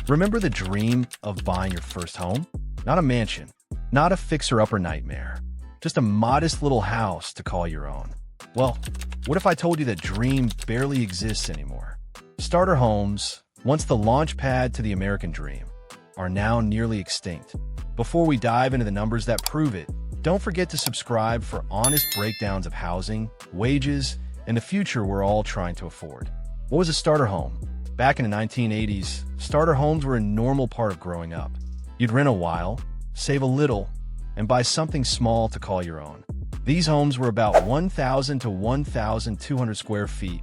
Remember the dream of buying your first home? Not a mansion, not a fixer-upper nightmare, just a modest little house to call your own. Well, what if I told you that dream barely exists anymore? Starter homes, once the launch pad to the American dream, are now nearly extinct. Before we dive into the numbers that prove it, don't forget to subscribe for honest breakdowns of housing, wages, and the future we're all trying to afford. What was a starter home? Back in the 1980s, starter homes were a normal part of growing up. You'd rent a while, save a little, and buy something small to call your own. These homes were about 1,000 to 1,200 square feet,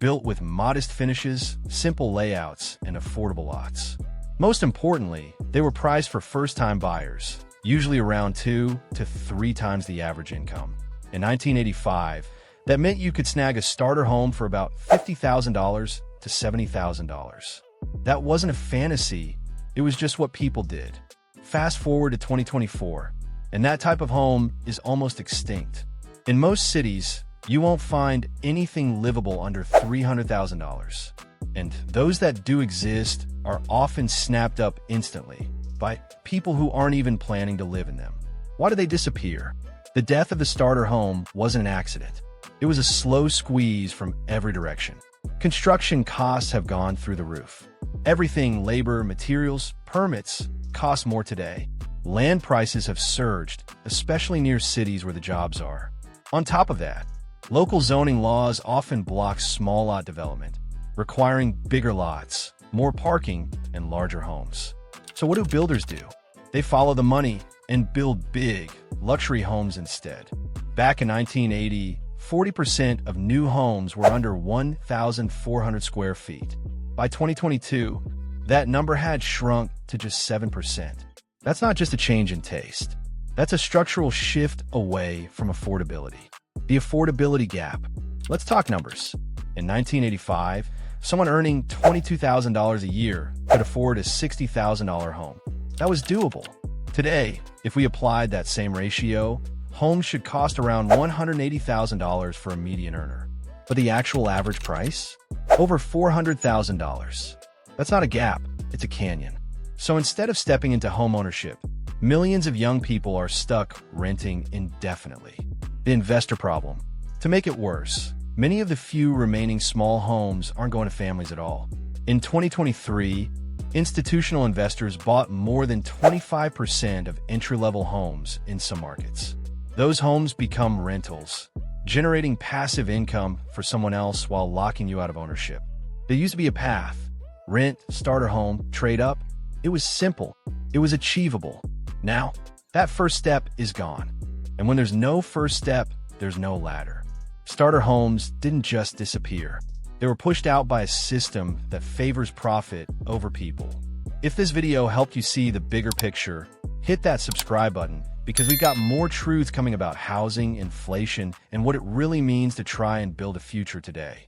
built with modest finishes, simple layouts, and affordable lots. Most importantly, they were priced for first-time buyers, usually around 2 to 3 times the average income. In 1985, that meant you could snag a starter home for about $50,000 to $70,000. That wasn't a fantasy, it was just what people did. Fast forward to 2024, and that type of home is almost extinct. In most cities, you won't find anything livable under $300,000. And those that do exist are often snapped up instantly by people who aren't even planning to live in them. Why do they disappear? The death of the starter home wasn't an accident. It was a slow squeeze from every direction. Construction costs have gone through the roof. Everything, labor, materials, permits, cost more today. Land prices have surged, especially near cities where the jobs are. On top of that, local zoning laws often block small lot development, requiring bigger lots, more parking, and larger homes. So what do builders do? They follow the money and build big, luxury homes instead. Back in 1980, 40% of new homes were under 1,400 square feet. By 2022, that number had shrunk to just 7%. That's not just a change in taste. That's a structural shift away from affordability. The affordability gap. Let's talk numbers. In 1985, someone earning $22,000 a year could afford a $60,000 home. That was doable. Today, if we applied that same ratio, homes should cost around $180,000 for a median earner. But the actual average price? Over $400,000. That's not a gap, it's a canyon. So instead of stepping into homeownership, millions of young people are stuck renting indefinitely. The investor problem. To make it worse, many of the few remaining small homes aren't going to families at all. In 2023, institutional investors bought more than 25% of entry-level homes in some markets. Those homes become rentals, generating passive income for someone else while locking you out of ownership. There used to be a path. Rent, starter home, trade up. It was simple. It was achievable. Now, that first step is gone. And when there's no first step, there's no ladder. Starter homes didn't just disappear. They were pushed out by a system that favors profit over people. If this video helped you see the bigger picture, hit that subscribe button because we got more truths coming about housing, inflation, and what it really means to try and build a future today.